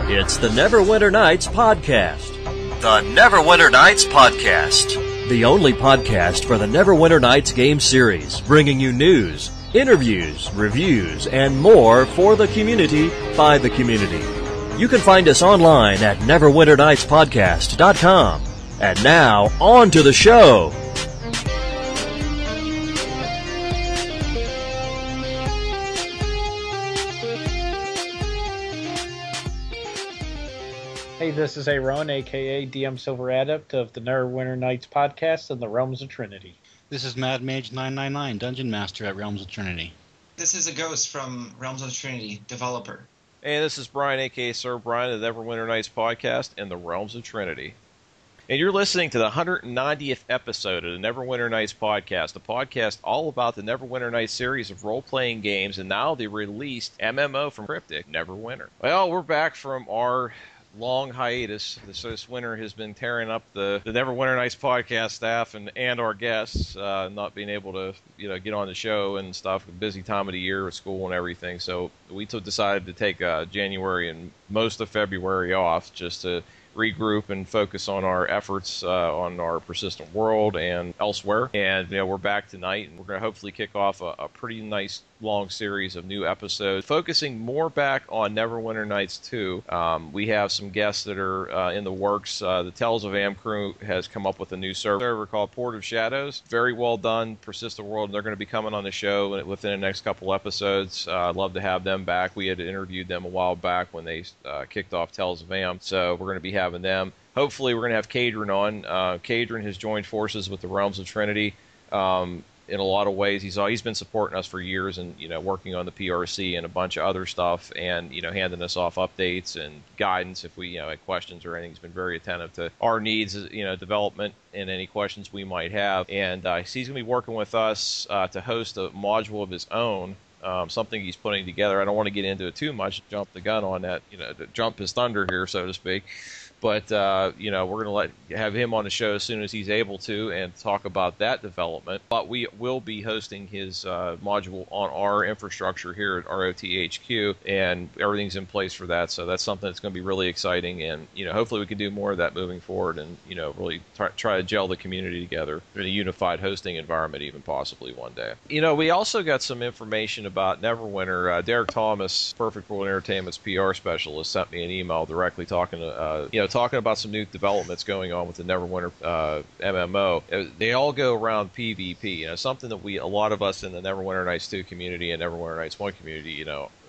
It's the Neverwinter Nights Podcast. The Neverwinter Nights Podcast. The only podcast for the Neverwinter Nights game series, bringing you news, interviews, reviews, and more for the community, by the community. You can find us online at neverwinternightspodcast.com. And now, on to the show! Hey, this is Aroen, AKA DM Silver Adept of the Neverwinter Nights Podcast and the Realms of Trinity. This is Madmage999, Dungeon Master at Realms of Trinity. This is Aghost from Realms of Trinity, developer. Hey, this is Brian, a.k.a. Sir Brian, of the Neverwinter Nights Podcast and the Realms of Trinity. And you're listening to the 190th episode of the Neverwinter Nights Podcast, a podcast all about the Neverwinter Nights series of role-playing games and now the released MMO from Cryptic, Neverwinter. Well, we're back from our long hiatus. This winter has been tearing up the Neverwinter Nights podcast staff and our guests, not being able to get on the show and stuff. Busy time of the year with school and everything. So we decided to take January and most of February off just to regroup and focus on our efforts on our Persistent World and elsewhere. And we're back tonight, and we're going to hopefully kick off a pretty nice long series of new episodes, focusing more back on Neverwinter Nights 2. We have some guests that are in the works. The Tales of Am crew has come up with a new server called Port of Shadows. Very well done, Persistent World. They're going to be coming on the show within the next couple episodes. I'd love to have them back. We had interviewed them a while back when they kicked off Tales of Am, so we're going to be having them. Hopefully we're going to have Cadron on. Cadron has joined forces with the Realms of Trinity. In a lot of ways, he's been supporting us for years, and working on the PRC and a bunch of other stuff, and handing us off updates and guidance if we had questions or anything. He's been very attentive to our needs, development, and any questions we might have. And he's going to be working with us to host a module of his own. Something he's putting together. I don't want to get into it too much, jump the gun on that, to jump his thunder here, so to speak. But, we're going to have him on the show as soon as he's able to and talk about that development. But we will be hosting his module on our infrastructure here at ROTHQ, and everything's in place for that. So that's something that's going to be really exciting. And, hopefully we can do more of that moving forward and, really try to gel the community together in a unified hosting environment, even possibly one day. We also got some information about Neverwinter. Derek Thomas, Perfect World Entertainment's PR specialist, sent me an email directly talking about some new developments going on with the Neverwinter MMO. They all go around PvP. Something that a lot of us in the Neverwinter Nights 2 community and Neverwinter Nights 1 community,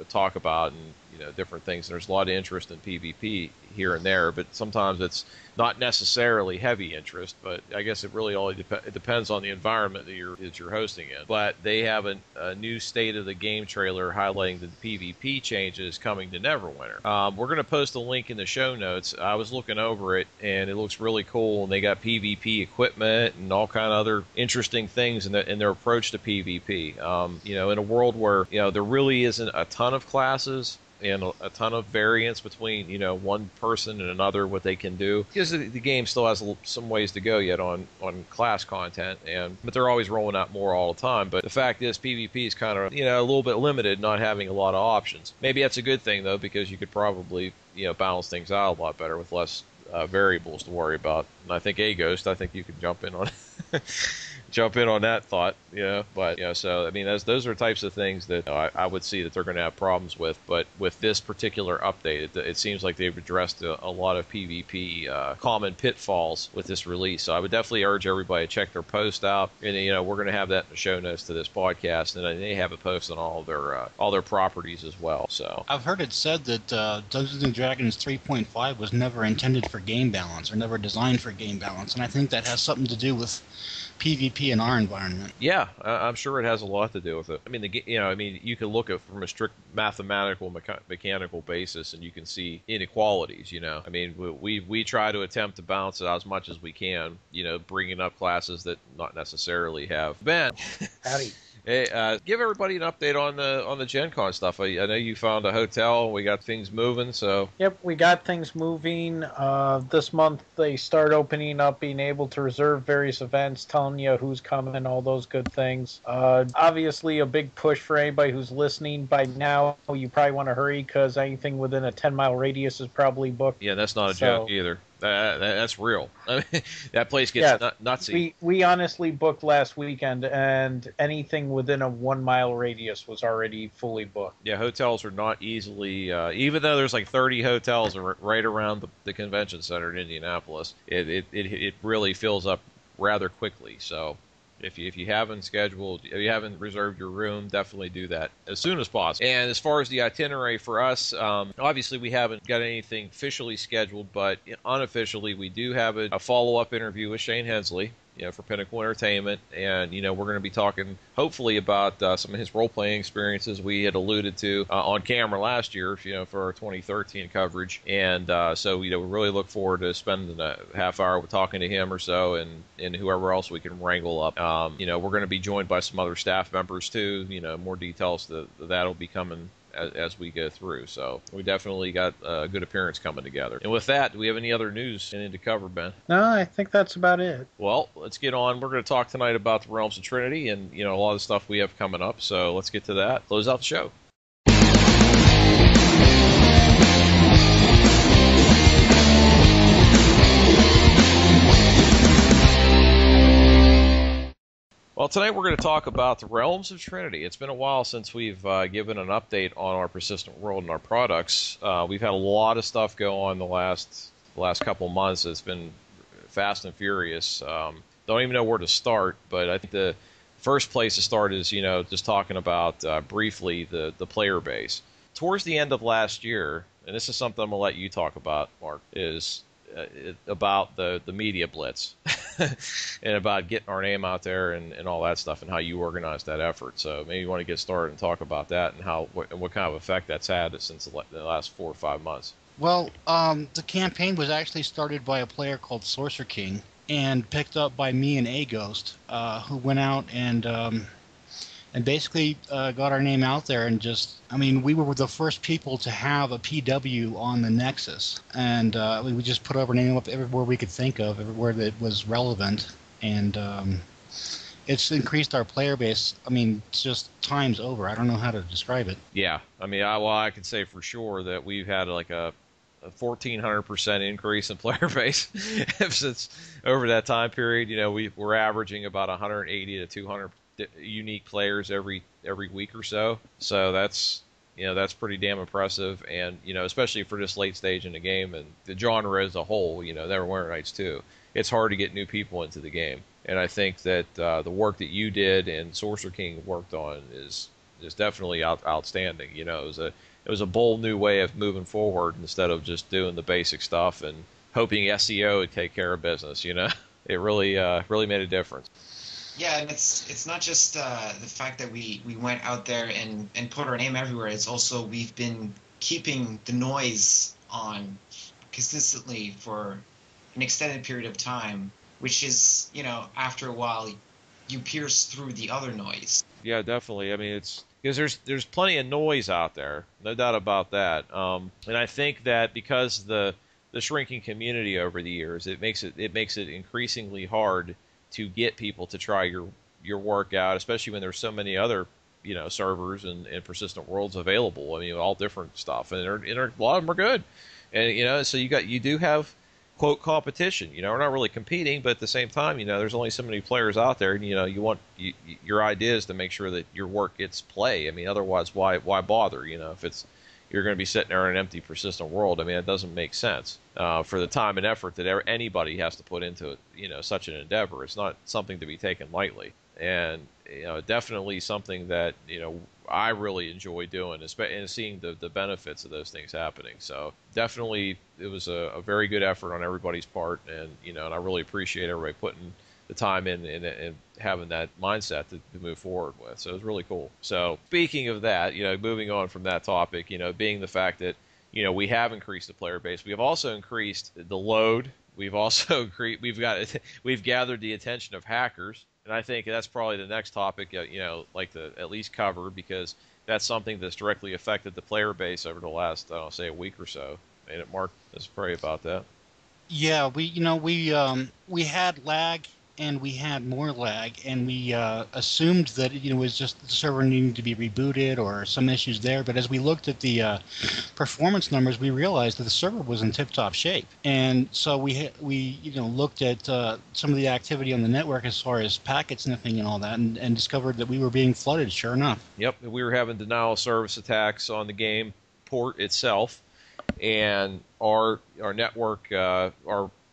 talk about, and different things. There's a lot of interest in PvP here and there, but sometimes it's not necessarily heavy interest. But I guess it really only it depends on the environment that you're hosting in. But they have a new state of the game trailer highlighting the PvP changes coming to Neverwinter. We're going to post a link in the show notes. I was looking over it, and it looks really cool. And they got PvP equipment and all kind of other interesting things in their approach to PvP. In a world where there really isn't a ton of classes and a ton of variance between one person and another, what they can do, because the game still has some ways to go yet on class content, but they're always rolling out more all the time. But the fact is, PvP is kind of a little bit limited, not having a lot of options. Maybe that's a good thing though, because you could probably balance things out a lot better with less variables to worry about. And I think Aghost, you could jump in on that thought, but so I mean, those are types of things that I would see that they're going to have problems with. But with this particular update, it seems like they've addressed a lot of PvP common pitfalls with this release. So I would definitely urge everybody to check their post out, and we're going to have that in the show notes to this podcast, and they have it posted on all their properties as well. So I've heard it said that Dungeons and Dragons 3.5 was never intended for game balance, or never designed for game balance, and I think that has something to do with PvP in our environment. Yeah, I'm sure it has a lot to do with it. I mean, you can look at it from a strict mathematical, mechanical basis, and you can see inequalities. I mean, we try to attempt to balance it out as much as we can. Bringing up classes that not necessarily have Ben. Howdy. Hey, give everybody an update on the Gen Con stuff. I know you found a hotel. We got things moving. So Yep, we got things moving. This month they start opening up, being able to reserve various events, telling you who's coming, all those good things. Obviously, a big push for anybody who's listening by now. You probably want to hurry because anything within a 10-mile radius is probably booked. yeah, that's not a joke either. That's real. I mean, that place gets nutsy. We honestly booked last weekend, and anything within a 1-mile radius was already fully booked. Yeah, hotels are not easily, even though there's like 30 hotels right around the convention center in Indianapolis, it really fills up rather quickly. So if you haven't reserved your room, definitely do that as soon as possible. And as far as the itinerary for us, obviously we haven't got anything officially scheduled, but unofficially we do have a follow-up interview with Shane Hensley, for Pinnacle Entertainment, and we're going to be talking hopefully about some of his role-playing experiences we had alluded to on camera last year, for our 2013 coverage, and so we really look forward to spending a half hour with talking to him or so, and whoever else we can wrangle up. We're going to be joined by some other staff members too. More details that'll be coming as we go through. So we definitely got a good appearance coming together. And with that, do we have any other news to cover, Ben? No, I think that's about it. Well, let's get on. We're going to talk tonight about the Realms of Trinity and, a lot of the stuff we have coming up. So let's get to that. Close out the show. Well, tonight we're going to talk about the Realms of Trinity. It's been a while since we've given an update on our Persistent World and our products. We've had a lot of stuff go on the last couple months. It's been fast and furious. Don't even know where to start, but I think the first place to start is, just talking about briefly the player base. Towards the end of last year, and this is something I'm going to let you talk about, Mark, is about the media blitz and about getting our name out there and all that stuff and how you organized that effort. So maybe you want to get started and talk about that and what kind of effect that's had since the last 4 or 5 months. Well, the campaign was actually started by a player called Sorcerer King and picked up by me and Aghost, who went out and basically got our name out there and we were the first people to have a PW on the Nexus, and we just put our name up everywhere we could think of, everywhere that was relevant, and it's increased our player base. Just times over. I don't know how to describe it. Yeah, I can say for sure that we've had like a 1,400% increase in player base since over that time period. We're averaging about 180 to 200 unique players every week or so. So that's pretty damn impressive, and especially for this late stage in the game and the genre as a whole. Neverwinter Nights 2, it's hard to get new people into the game, and I think that the work that you did and Sorcerer King worked on is definitely outstanding. It was a bold new way of moving forward instead of just doing the basic stuff and hoping SEO would take care of business. It really made a difference. Yeah, and it's not just the fact that we went out there and put our name everywhere. It's also we've been keeping the noise on consistently for an extended period of time, which is, after a while, you pierce through the other noise. Yeah, definitely. It's because there's plenty of noise out there, no doubt about that. And I think that because the shrinking community over the years, it makes it increasingly hard to get people to try your work out, especially when there's so many other servers and persistent worlds available. All different stuff, and a lot of them are good, and so you do have quote competition. We're not really competing, but at the same time, there's only so many players out there, and you want your idea is to make sure that your work gets play. Otherwise, why bother? If you're going to be sitting there in an empty persistent world, it doesn't make sense for the time and effort that anybody has to put into it. Such an endeavor. It's not something to be taken lightly, and definitely something that I really enjoy doing, and seeing the benefits of those things happening. So definitely, it was a very good effort on everybody's part, and and I really appreciate everybody putting the time in and having that mindset to move forward with. So it was really cool. So speaking of that, moving on from that topic, being the fact that we have increased the player base, we have also increased the load, we've also we've gathered the attention of hackers, and I think that's probably the next topic, like to at least cover, because that's something that's directly affected the player base over the last, say, a week or so. And Mark, let's pray about that. Yeah, we had lag, and we had more lag, and we assumed that it was just the server needing to be rebooted or some issues there. But as we looked at the performance numbers, we realized that the server was in tip-top shape, and so we looked at some of the activity on the network as far as packet sniffing and all that, and discovered that we were being flooded. Sure enough. Yep, we were having denial of service attacks on the game port itself, and our network,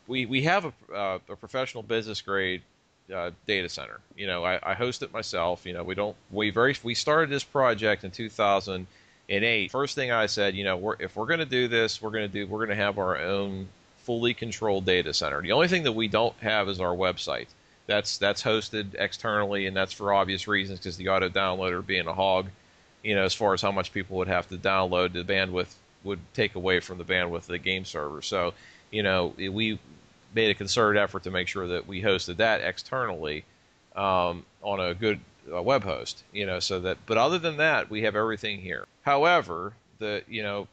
we have a professional business grade data center. I host it myself. We started this project in 2008. First thing I said, if we're going to do this, we're going to have our own fully controlled data center. The only thing that we don't have is our website. That's hosted externally, and that's for obvious reasons, because the auto downloader being a hog, as far as how much people would have to download, the bandwidth would take away from the bandwidth of the game server. So, we made a concerted effort to make sure that we hosted that externally on a good web host. But other than that, we have everything here. However, the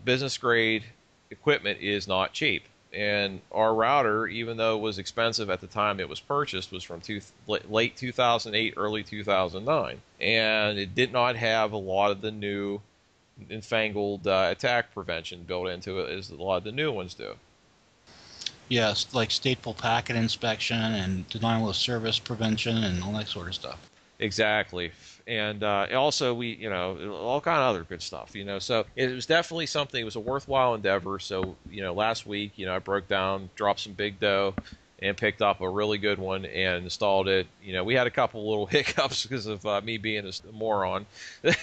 business grade equipment is not cheap, and our router, even though it was expensive at the time it was purchased, was from late 2008, early 2009, and it did not have a lot of the new newfangled attack prevention built into it as a lot of the new ones do. Yes, like stateful packet inspection and denial of service prevention and all that sort of stuff. Exactly. And also all kind of other good stuff, So it was definitely something, it was a worthwhile endeavor. So, last week, I broke down, dropped some big dough, and picked up a really good one and installed it. We had a couple little hiccups because of me being a moron,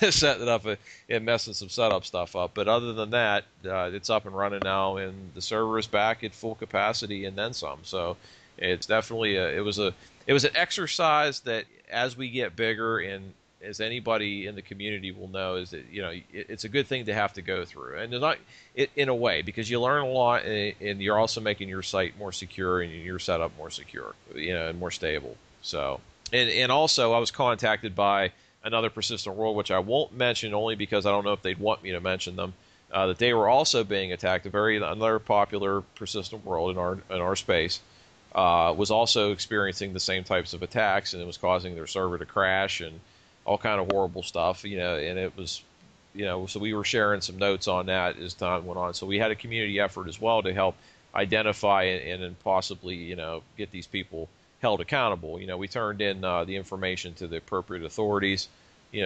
setting it up and messing some setup stuff up. But other than that, it's up and running now, and the server is back at full capacity and then some. So it's definitely it was an exercise that, as we get bigger, and as anybody in the community will know, is that it's a good thing to have to go through, and not in a way, because you learn a lot, and you're also making your site more secure and your setup more secure, and more stable. So, and also, I was contacted by another Persistent World, which I won't mention only because I don't know if they'd want me to mention them, that they were also being attacked. Another popular Persistent World in our space was also experiencing the same types of attacks, and it was causing their server to crash and all kind of horrible stuff, and it was, so we were sharing some notes on that as time went on. So we had a community effort as well to help identify and possibly, get these people held accountable. We turned in the information to the appropriate authorities,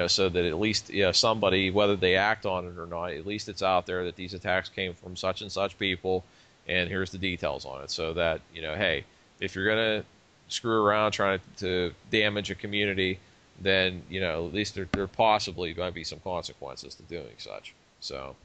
so that at least somebody, whether they act on it or not, at least it's out there that these attacks came from such and such people, and here's the details on it, so that, hey, if you're going to screw around trying to damage a community, then at least there possibly going to be some consequences to doing such. So,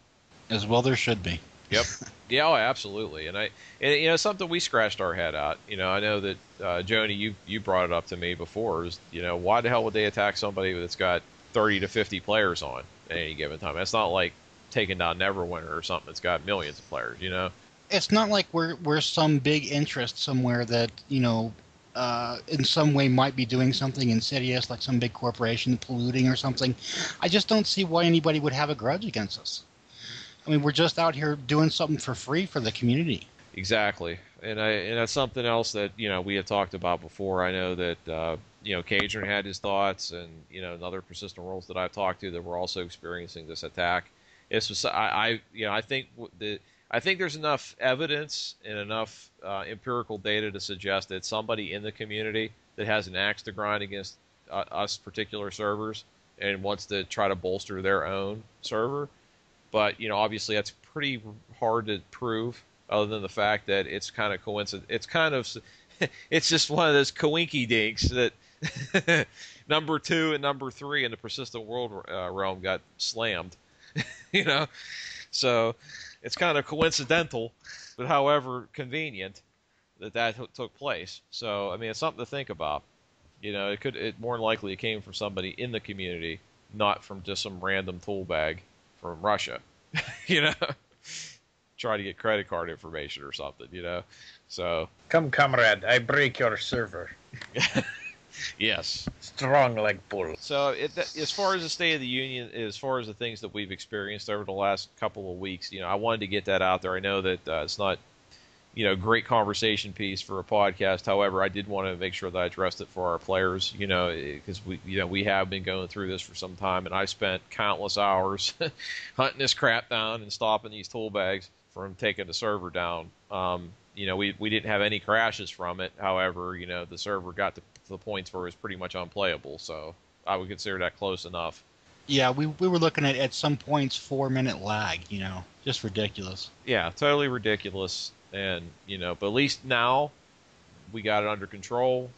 as well, there should be. Yep. Yeah, oh, absolutely. And something we scratched our head at. I know that Joni, you brought it up to me before. Is why the hell would they attack somebody that's got 30 to 50 players on at any given time? That's not like taking down Neverwinter or something that's got millions of players. It's not like we're some big interest somewhere that in some way might be doing something insidious, like some big corporation polluting or something. I just don't see why anybody would have a grudge against us. I mean, we're just out here doing something for free for the community. Exactly, and that's something else that we had talked about before. I know that Cajun had his thoughts, and other Persistent Worlds that I've talked to that were also experiencing this attack. I think there's enough evidence and enough empirical data to suggest that somebody in the community that has an axe to grind against us particular servers and wants to try to bolster their own server. But obviously that's pretty hard to prove, other than the fact that it's kind of coincidence. It's just one of those coinky dinks that number 2 and number 3 in the Persistent World realm got slammed. So it's kind of coincidental, but however convenient that took place. So, I mean, it's something to think about. It more than likely it came from somebody in the community, not from just some random tool bag from Russia. try to get credit card information or something, So Come, comrade, I break your server. yes, Strong like bull. So as far as the State of the Union, as far as the things that we've experienced over the last couple of weeks, I wanted to get that out there. I know that it's not, great conversation piece for a podcast. However, I did want to make sure that I addressed it for our players, because we have been going through this for some time, and I spent countless hours hunting this crap down and stopping these tool bags from taking the server down. We didn't have any crashes from it. However, the server got to the points where it was pretty much unplayable, so I would consider that close enough. Yeah, we were looking at some points 4-minute lag, just ridiculous. Yeah, totally ridiculous. And, but at least now we got it under control,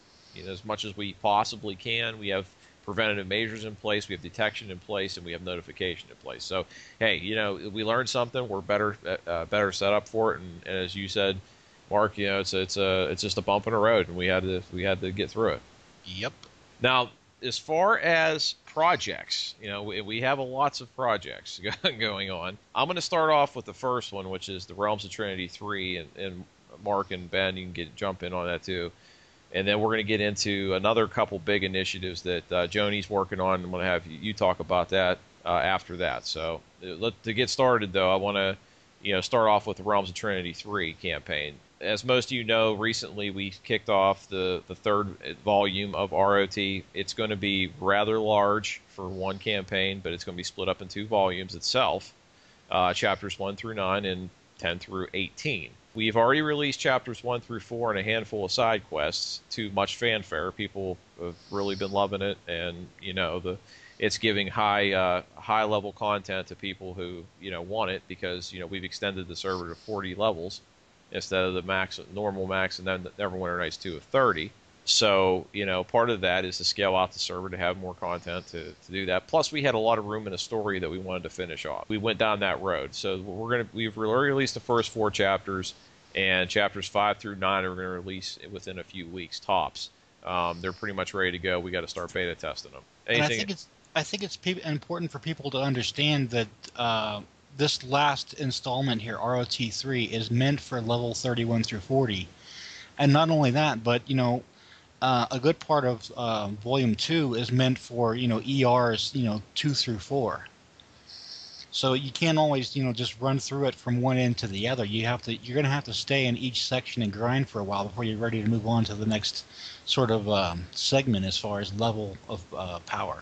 as much as we possibly can. We have preventative measures in place, we have detection in place, and we have notification in place. So, hey, we learned something. We're better set up for it. And as you said, Mark, it's just a bump in the road, and we had to get through it. Yep. Now, as far as projects, we have lots of projects going on. I'm going to start off with the first one, which is the Realms of Trinity 3, and Mark and Ben, you can jump in on that too. And then we're going to get into another couple big initiatives that Joni's working on. I'm going to have you talk about that after that. So to get started, though, I want to start off with the Realms of Trinity 3 campaign. As most of you know, recently we kicked off the third volume of ROT. It's going to be rather large for one campaign, but it's going to be split up in 2 volumes itself, chapters 1 through 9 and 10 through 18. We've already released chapters 1 through 4 and a handful of side quests to much fanfare. People have really been loving it, and it's giving high level content to people who want it, because we've extended the server to 40 levels instead of the normal max, and then Neverwinter Nights 2 of 30. So, part of that is to scale out the server to have more content to do that. Plus, we had a lot of room in a story that we wanted to finish off. We went down that road. So we've released the first 4 chapters, and chapters 5 through 9 are going to release within a few weeks tops. They're pretty much ready to go. We got to start beta testing them. And I think it's important for people to understand that this last installment here, ROT3, is meant for level 31 through 40. And not only that, but, a good part of Volume 2 is meant for, ERs, 2 through 4. So you can't always, just run through it from one end to the other. You're going to have to stay in each section and grind for a while before you're ready to move on to the next sort of segment as far as level of power.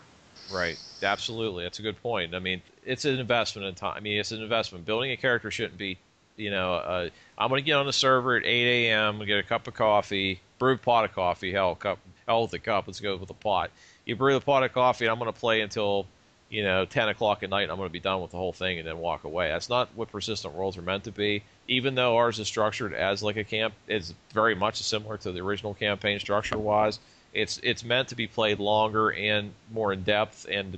Right. Absolutely. That's a good point. I mean, it's an investment in time. I mean, it's an investment. Building a character shouldn't be, I'm going to get on the server at 8 a.m., get a cup of coffee, brew a pot of coffee, hell with a cup, let's go with a pot. You brew the pot of coffee, and I'm going to play until, 10 o'clock at night, and I'm going to be done with the whole thing and then walk away. That's not what Persistent Worlds are meant to be. Even though ours is structured as like a camp, it's very much similar to the original campaign structure-wise. It's meant to be played longer and more in depth, and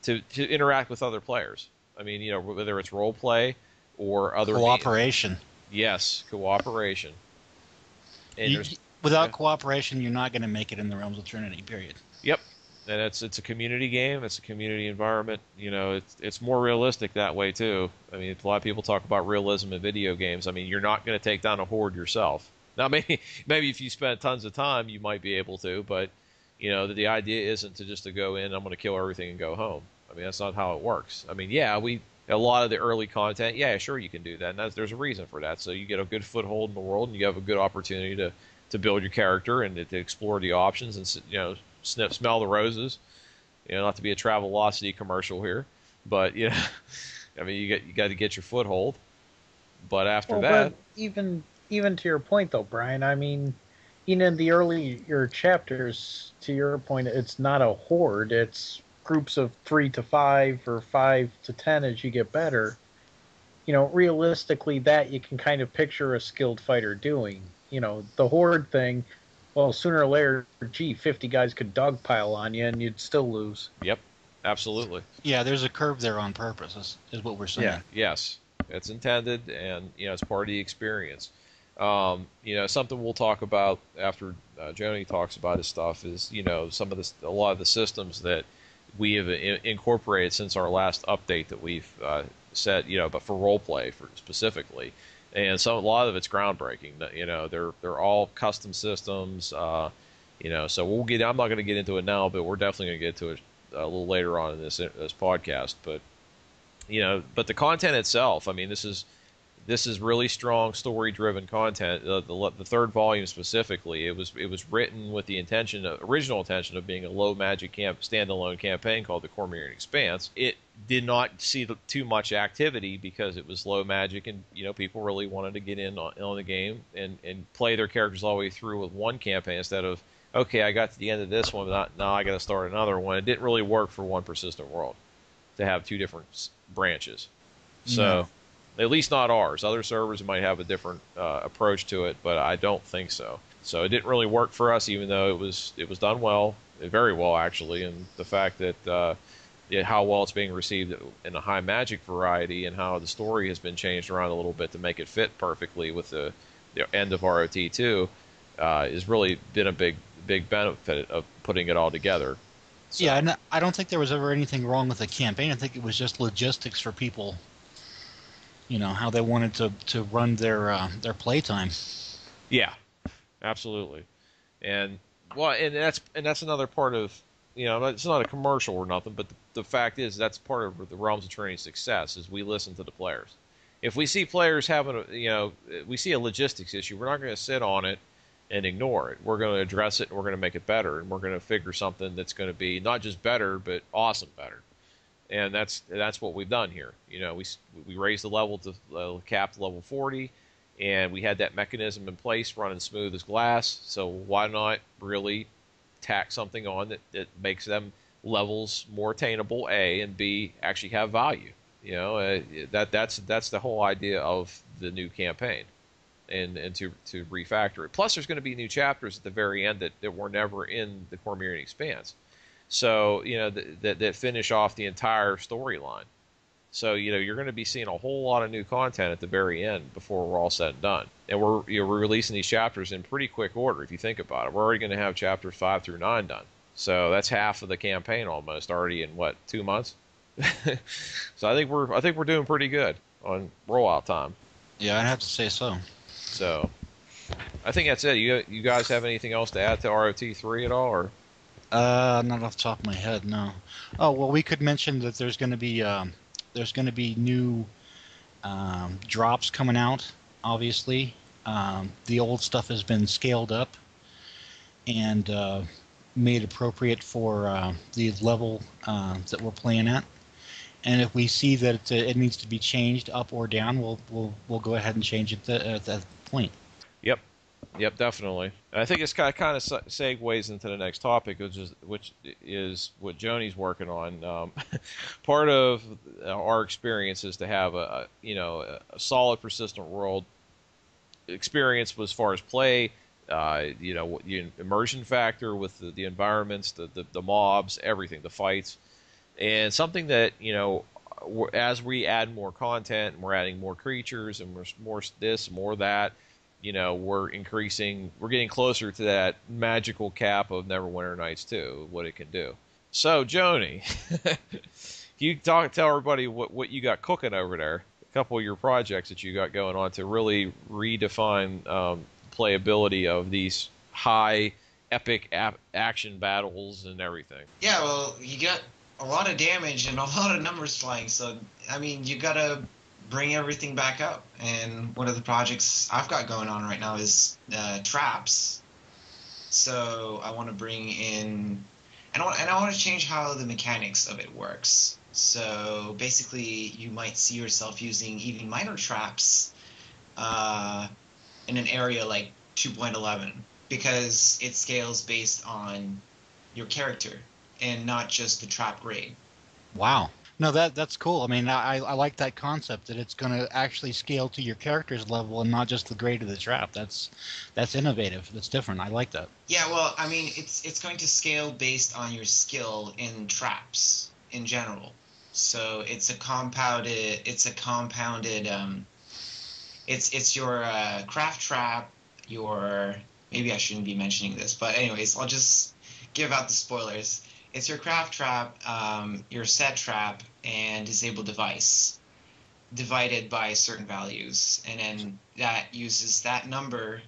to interact with other players. I mean, whether it's role play or other cooperation. Yes, cooperation. And without cooperation, you're not going to make it in the Realms of Trinity. Period. Yep, and it's a community game. It's a community environment. It's more realistic that way too. I mean, a lot of people talk about realism in video games. I mean, you're not going to take down a horde yourself. Now, maybe if you spend tons of time, you might be able to, but the idea isn't to go in, I'm going to kill everything and go home. I mean, that's not how it works. I mean, yeah, a lot of the early content, yeah, sure, you can do that, and there's a reason for that. So you get a good foothold in the world, and you have a good opportunity to build your character and to explore the options and smell the roses. Not to be a Travelocity commercial here, but I mean, you got to get your foothold. But after that, but even to your point, though, Brian, I mean, in the earlier chapters, to your point, it's not a horde. It's groups of 3 to 5 or 5 to 10 as you get better. Realistically, that you can kind of picture a skilled fighter doing. The horde thing, well, sooner or later, 50 guys could dogpile on you and you'd still lose. Yep, absolutely. Yeah, there's a curve there on purpose, is what we're saying. Yeah, yes. It's intended, and it's part of the experience. Something we'll talk about after Joni talks about his stuff is a lot of the systems that we have incorporated since our last update that we've set, but for role play specifically. And so a lot of it's groundbreaking. They're all custom systems. So we'll get. I'm not going to get into it now, but we're definitely going to get to it a little later on in this podcast. But but the content itself. I mean, this is really strong story-driven content. The third volume specifically, it was written with the original intention of being a low magic standalone campaign called the Cormyrean Expanse. It did not see too much activity because it was low magic, and people really wanted to get in on the game and play their characters all the way through with one campaign instead of, okay, I got to the end of this one, but now I got to start another one. It didn't really work for one Persistent World to have two different branches. So. At least not ours. Other servers might have a different approach to it, but I don't think so. So it didn't really work for us, even though it was done well, very well actually. And the fact that how well it's being received in a high magic variety, and how the story has been changed around a little bit to make it fit perfectly with the end of ROT2, has really been a big benefit of putting it all together. So. Yeah, and I don't think there was ever anything wrong with the campaign. I think it was just logistics for people. How they wanted to run their playtime. Yeah, absolutely, and that's another part of it's not a commercial or nothing, but the fact is that's part of the Realms of Trinity's success is we listen to the players. If we see players having we see a logistics issue, we're not going to sit on it and ignore it. We're going to address it and we're going to make it better, and we're going to figure something that's going to be not just better but awesome better. And that's what we've done here. We raised the level to cap to level 40, and we had that mechanism in place running smooth as glass. So why not really tack something on that makes them levels more attainable, A, and B, actually have value. That's the whole idea of the new campaign, and to refactor it. Plus, there's going to be new chapters at the very end that were never in the Cormyrean Expanse. So, that finish off the entire storyline. So, you're going to be seeing a whole lot of new content at the very end before we're all said and done. And we're releasing these chapters in pretty quick order, if you think about it. We're already going to have chapters 5 through 9 done. So that's half of the campaign almost already in, 2 months? So I think we're doing pretty good on rollout time. Yeah, I'd have to say so. So, I think that's it. You guys have anything else to add to ROT3 at all, or...? Not off the top of my head, no. Oh, well, we could mention that there's going to be new drops coming out. Obviously, the old stuff has been scaled up and made appropriate for the level that we're playing at. And if we see that it needs to be changed up or down, we'll go ahead and change it at that point. Yep, definitely. And I think it's kind of segues into the next topic, which is what Joni's working on. Part of our experience is to have a solid Persistent World experience as far as play, the immersion factor with the environments, the mobs, everything, the fights, and something that as we add more content and we're adding more creatures and more this, more that. We're getting closer to that magical cap of Neverwinter Nights 2, what it can do. So, Joni, can you tell everybody what you got cooking over there? A couple of your projects that you got going on to really redefine playability of these high, epic action battles and everything. Yeah, well, you got a lot of damage and a lot of numbers flying, so, you gotta bring everything back up. And one of the projects I've got going on right now is traps. So I want to bring in, and I want to change how the mechanics of it works. So basically, you might see yourself using even minor traps in an area like 2.11 because it scales based on your character and not just the trap grade. Wow. No, that's cool. I like that concept that it's going to actually scale to your character's level and not just the grade of the trap. That's innovative. That's different. I like that. Yeah, well, it's going to scale based on your skill in traps in general. So it's your craft trap, your, maybe I shouldn't be mentioning this, but anyways, I'll just give out the spoilers. It's your craft trap, your set trap, and disable device. divided by certain values, and then that uses that number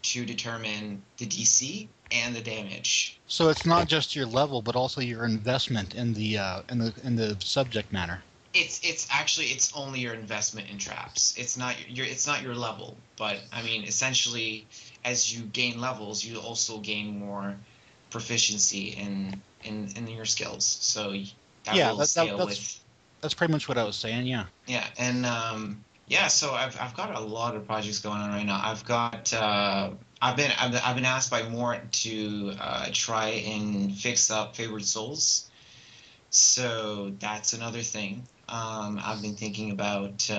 to determine the DC and the damage. So it's not just your level, but also your investment in the subject matter. It's actually only your investment in traps. It's not your level, but I mean essentially as you gain levels, you also gain more proficiency in your skills. So that will scale with. That's pretty much what I was saying. Yeah. Yeah, and so I've got a lot of projects going on right now. I've been asked by Mort to try and fix up Favored Souls. So that's another thing. I've been thinking about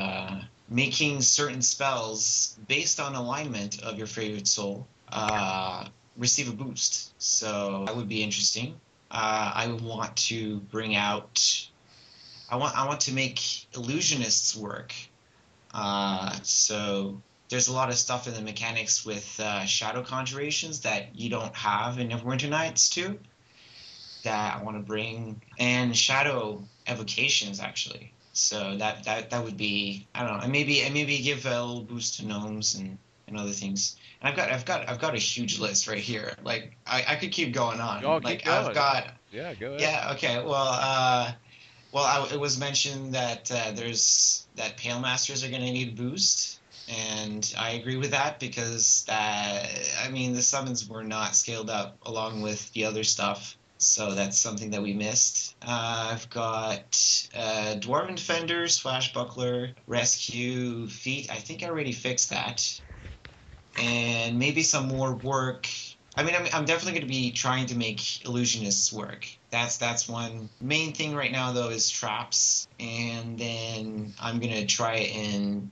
making certain spells based on alignment of your favorite soul receive a boost. So that would be interesting. I would want to bring out. I want to make illusionists work. So there's a lot of stuff in the mechanics with shadow conjurations that you don't have in Neverwinter Nights too. That I want to bring, and shadow evocations actually. So that would be, I don't know, and maybe give a little boost to gnomes and other things. And I've got a huge list right here. Like I could keep going on. Oh, like keep going. I've got. Yeah, go ahead. Yeah. Okay. It was mentioned that that Pale Masters are going to need a boost, and I agree with that because the summons were not scaled up along with the other stuff. So that's something that we missed. I've got Dwarven Defender, Swashbuckler, Rescue, Feat. I think I already fixed that. And maybe some more work. I mean, I'm definitely going to be trying to make illusionists work. That's one main thing right now, though, is traps. And then I'm going to try and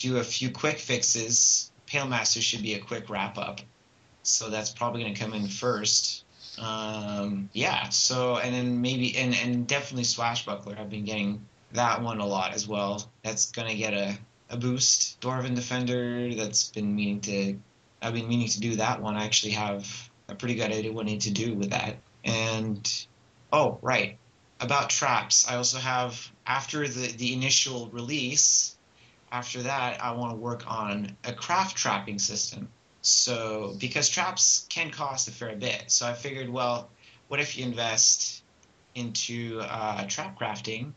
do a few quick fixes. Pale Master should be a quick wrap-up. So that's probably going to come in first. So and then maybe and definitely Swashbuckler. I've been getting that one a lot as well. That's gonna get a boost. Dwarven Defender. I've been meaning to do that one. I actually have a pretty good idea what I need to do with that. And right, about traps. I also have, after the initial release, after that I want to work on a craft trapping system. So, because traps can cost a fair bit, so I figured, well, what if you invest into trap crafting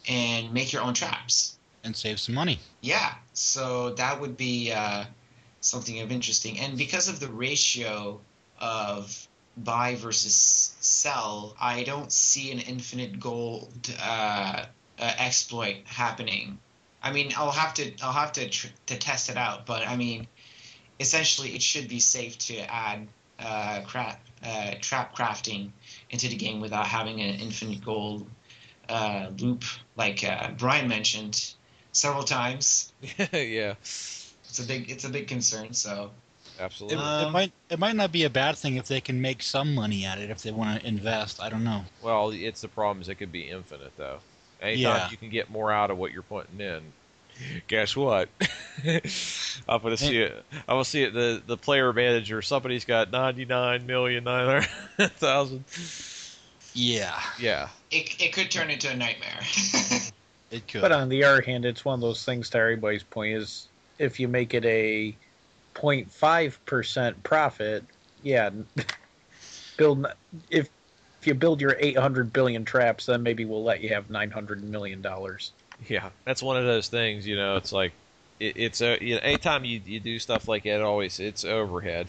and make your own traps? And save some money. Yeah, so that would be something of interesting. And because of the ratio of buy versus sell, I don't see an infinite gold exploit happening. I mean, I'll have to test it out, but I mean, essentially, it should be safe to add trap crafting into the game without having an infinite gold loop, like Brian mentioned several times. Yeah, it's a big concern. So absolutely, it might not be a bad thing if they can make some money at it if they want to invest. I don't know. Well, it's the problem is it could be infinite though. Anytime you can get more out of what you're putting in. Guess what? I'm gonna see it. I will see it. The player manager. Somebody's got 99,900,000. Yeah. Yeah. It could turn into a nightmare. It could. But on the other hand, it's one of those things. To everybody's point is, if you make it a 0.5% profit, if you build your 800 billion traps, then maybe we'll let you have $900 million. Yeah, that's one of those things. It's like anytime you do stuff like that, it's overhead.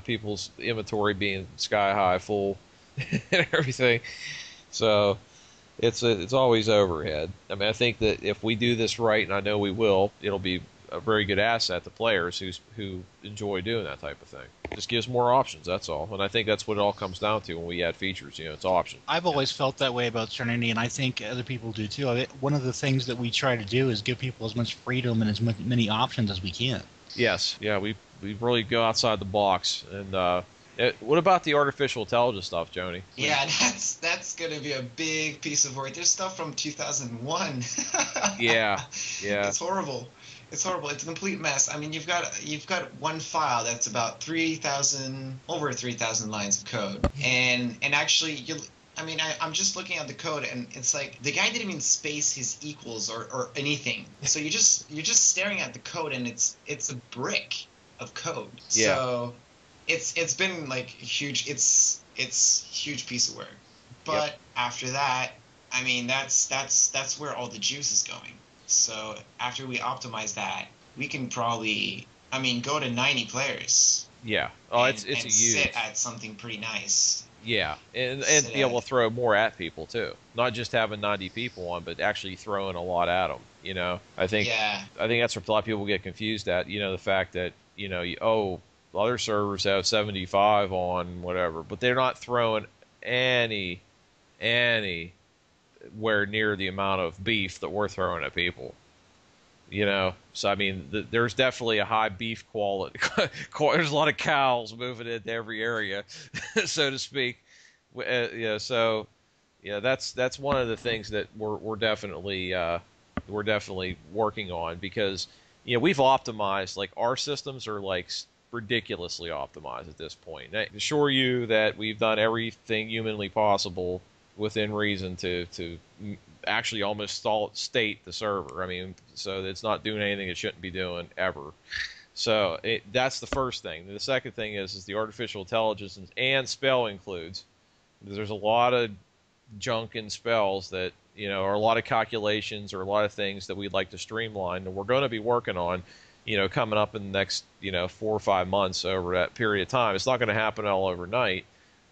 People's inventory being sky high full and everything. So it's always overhead. I mean, I think that if we do this right, and I know we will, it'll be a very good asset to players who enjoy doing that type of thing. It just gives more options, that's all. And I think that's what it all comes down to when we add features. It's options. I've always felt that way about Trinity, and I think other people do too. One of the things that we try to do is give people as much freedom and as many options as we can. Yes, yeah, we really go outside the box. And what about the artificial intelligence stuff, Joni? Yeah, that's going to be a big piece of work. There's stuff from 2001. Yeah. It's horrible. It's horrible. It's a complete mess. I mean, you've got one file that's about over 3,000 lines of code, and actually I mean, I'm just looking at the code, and it's like the guy didn't even space his equals or anything. So you're just staring at the code, and it's a brick of code. Yeah. So it's been like huge. It's huge piece of work. But after that, I mean, that's where all the juice is going. So after we optimize that, we can probably, I mean, go to 90 players. Yeah. Oh, and, it's and a huge. sit at something pretty nice. Yeah, and be able to throw more at people too. Not just having 90 people on, but actually throwing a lot at them. You know, I think that's what a lot of people get confused at. You know, the fact that other servers have 75 on whatever, but they're not throwing anywhere near the amount of beef that we're throwing at people. You know, so I mean, there's definitely a high beef quality. There's a lot of cows moving into every area, so to speak. So that's one of the things that we're definitely working on, because we've optimized, like, our systems are like ridiculously optimized at this point. I assure you that we've done everything humanly possible within reason to actually almost state the server. I mean, so it's not doing anything it shouldn't be doing ever. So that's the first thing. The second thing is the artificial intelligence and spell includes. There's a lot of junk in spells that are a lot of calculations or a lot of things that we'd like to streamline, and we're going to be working on coming up in the next 4 or 5 months over that period of time. It's not going to happen all overnight.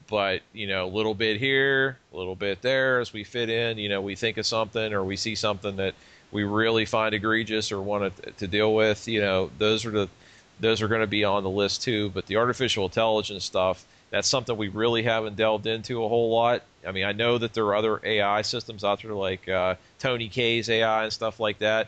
But, a little bit here, a little bit there, as we fit in, we think of something or we see something that we really find egregious or want to deal with, those are going to be on the list too. But the artificial intelligence stuff, that's something we really haven't delved into a whole lot. I mean, I know that there are other AI systems out there like Tony K's AI and stuff like that.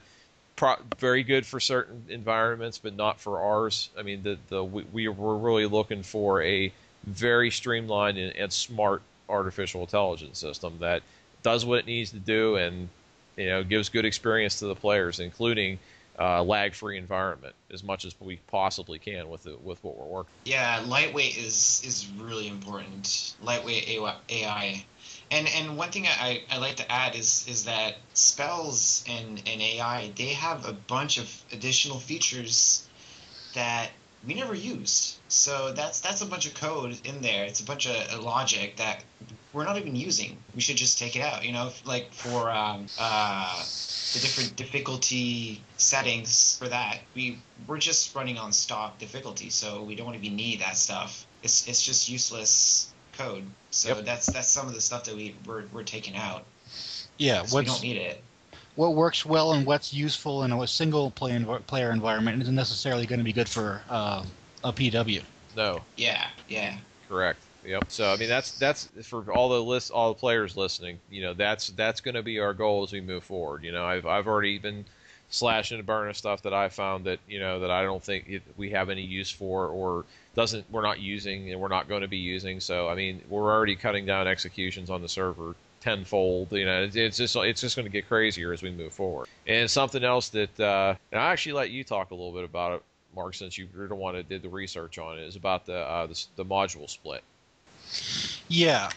Very good for certain environments, but not for ours. I mean, we're really looking for a very streamlined and smart artificial intelligence system that does what it needs to do and gives good experience to the players, including lag-free environment as much as we possibly can with what we're working. Yeah, lightweight is really important. Lightweight AI. And one thing I like to add is that spells and AI, they have a bunch of additional features that we never used. So that's a bunch of code in there. It's a bunch of logic that we're not even using. We should just take it out. Like for the different difficulty settings for that, we're just running on stock difficulty, so we don't even need that stuff. It's just useless code. So that's some of the stuff that we're taking out. Yeah, we don't need it. What works well and what's useful in a single player environment isn't necessarily going to be good for a PW. No. Yeah. Correct. Yep. So I mean, that's for all the players listening. That's going to be our goal as we move forward. I've already been slashing and burning stuff that I found that that I don't think we have any use for, or we're not using and we're not going to be using. So I mean, we're already cutting down executions on the server tenfold. It's just going to get crazier as we move forward. And something else that and I actually let you talk a little bit about it, Mark, since you're the one that did the research on it, is about the module split. Yeah,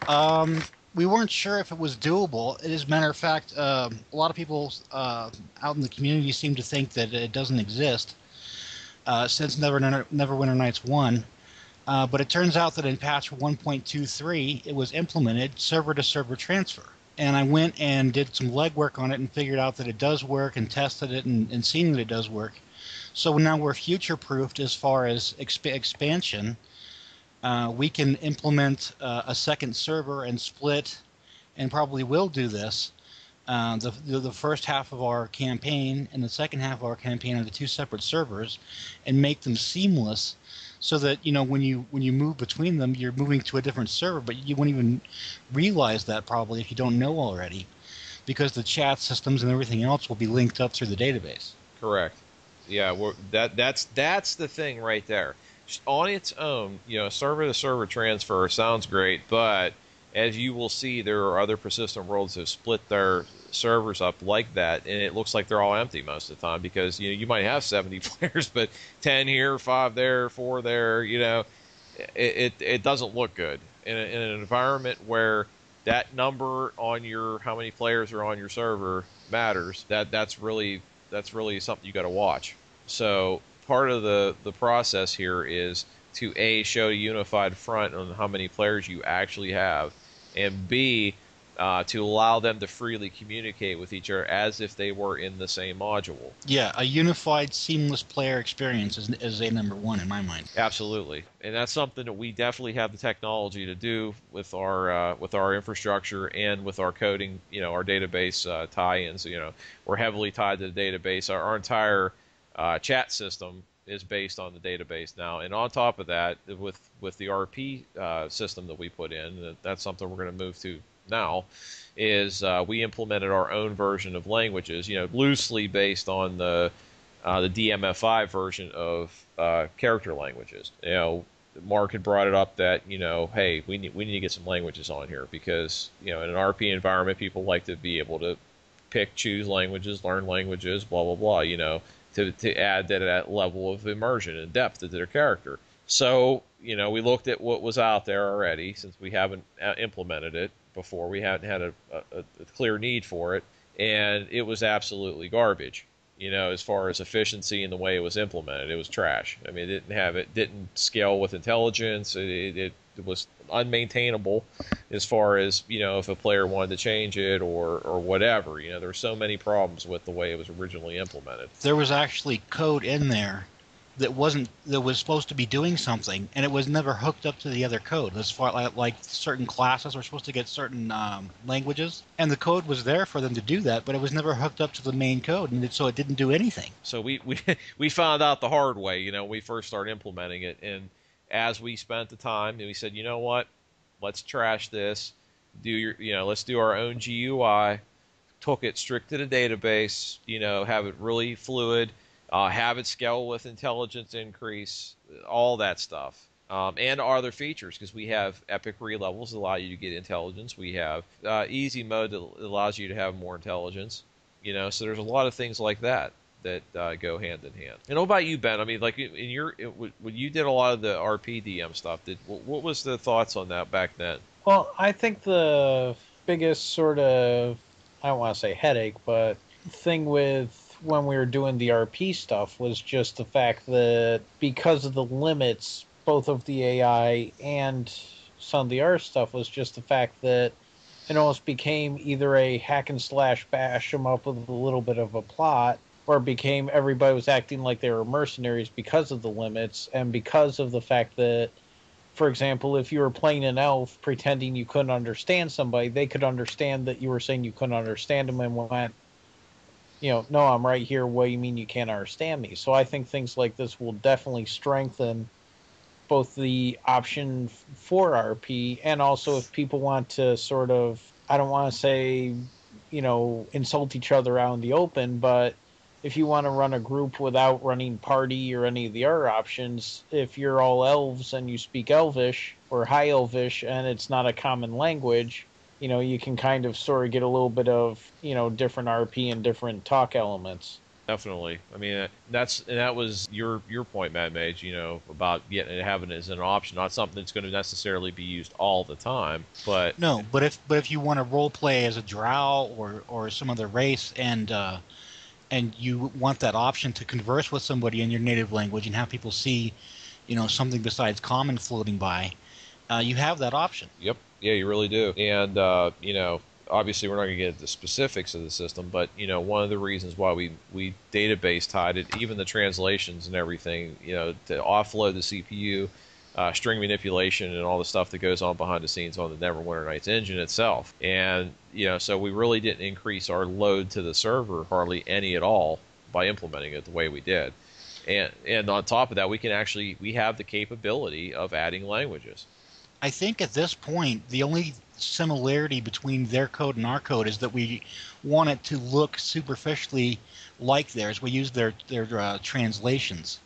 we weren't sure if it was doable. As a matter of fact, a lot of people out in the community seem to think that it doesn't exist since Neverwinter Nights 1. But it turns out that in patch 1.23, it was implemented server-to-server transfer. And I went and did some legwork on it and figured out that it does work and tested it and seen that it does work. So now we're future-proofed as far as expansion. We can implement a second server and split, and probably will do this, the first half of our campaign and the second half of our campaign on the two separate servers, and make them seamless, so that when you move between them, you're moving to a different server, but you won't even realize that probably if you don't know already, because the chat systems and everything else will be linked up through the database. Correct. Yeah, that's the thing right there. On its own, server-to-server transfer sounds great, but as you will see, there are other persistent worlds that have split their servers up like that, and it looks like they're all empty most of the time, because you might have 70 players, but 10 here, 5 there, 4 there. It doesn't look good in an environment where that number on how many players are on your server matters. That's really something you got to watch. So part of the process here is to A, show a unified front on how many players you actually have, and B, to allow them to freely communicate with each other as if they were in the same module. Yeah, a unified, seamless player experience is a number one in my mind. Absolutely, and that's something that we definitely have the technology to do with our infrastructure and with our coding. Our database tie-ins. We're heavily tied to the database. Our entire chat system is based on the database now, and on top of that, with the RP system that we put in, that's something we're going to move to now, is we implemented our own version of languages, loosely based on the DMF5 version of character languages. Mark had brought it up that hey, we need to get some languages on here because in an RP environment, people like to be able to choose languages, learn languages, blah blah blah. To add that level of immersion and depth to their character. So we looked at what was out there already, since we haven't implemented it before. We hadn't had a clear need for it, and it was absolutely garbage. As far as efficiency and the way it was implemented, it was trash. I mean, it didn't scale with intelligence. It was unmaintainable as far as if a player wanted to change it or whatever. There were so many problems with the way it was originally implemented. There was actually code in there that was supposed to be doing something, and it was never hooked up to the other code. As far like certain classes were supposed to get certain languages, and the code was there for them to do that, but it was never hooked up to the main code, and so it didn't do anything. So we found out the hard way. When we first started implementing it, and as we spent the time, and we said, you know what, let's trash this. Let's do our own GUI. Took it strict to the database. Have it really fluid. Have it scale with intelligence increase, all that stuff, and other features, because we have epic relevels that allow you to get intelligence. We have easy mode that allows you to have more intelligence. So there's a lot of things like that go hand in hand. And what about you, Ben? I mean, like when you did a lot of the RPDM stuff, what was the thoughts on that back then? Well, I think the biggest sort of, I don't want to say headache, but thing with when we were doing the RP stuff was just the fact that because of the limits, both of the AI and some of the R stuff, was just the fact that it almost became either a hack and slash bash them up with a little bit of a plot, or it became everybody was acting like they were mercenaries because of the limits and because of the fact that, for example, if you were playing an elf pretending you couldn't understand somebody, they could understand that you were saying you couldn't understand them and went, no, I'm right here. What do you mean you can't understand me? So I think things like this will definitely strengthen both the option for RP and also if people want to sort of, I don't want to say, insult each other out in the open, but if you want to run a group without running party or any of the other options, if you're all elves and you speak Elvish or High Elvish and it's not a common language, you can kind of sort of get a little bit of, different RP and different talk elements. Definitely. I mean, that was your point, Mad Mage, about having it as an option, not something that's going to necessarily be used all the time. But no, but if you want to role play as a drow or some other race and you want that option to converse with somebody in your native language and have people see, something besides common floating by, you have that option. Yep. Yeah, you really do. And, obviously we're not going to get into the specifics of the system, but, one of the reasons why we database tied it, even the translations and everything, to offload the CPU, string manipulation and all the stuff that goes on behind the scenes on the Neverwinter Nights engine itself. And, so we really didn't increase our load to the server hardly any at all by implementing it the way we did. And on top of that, we have the capability of adding languages. I think at this point, the only similarity between their code and our code is that we want it to look superficially like theirs. We use their translations.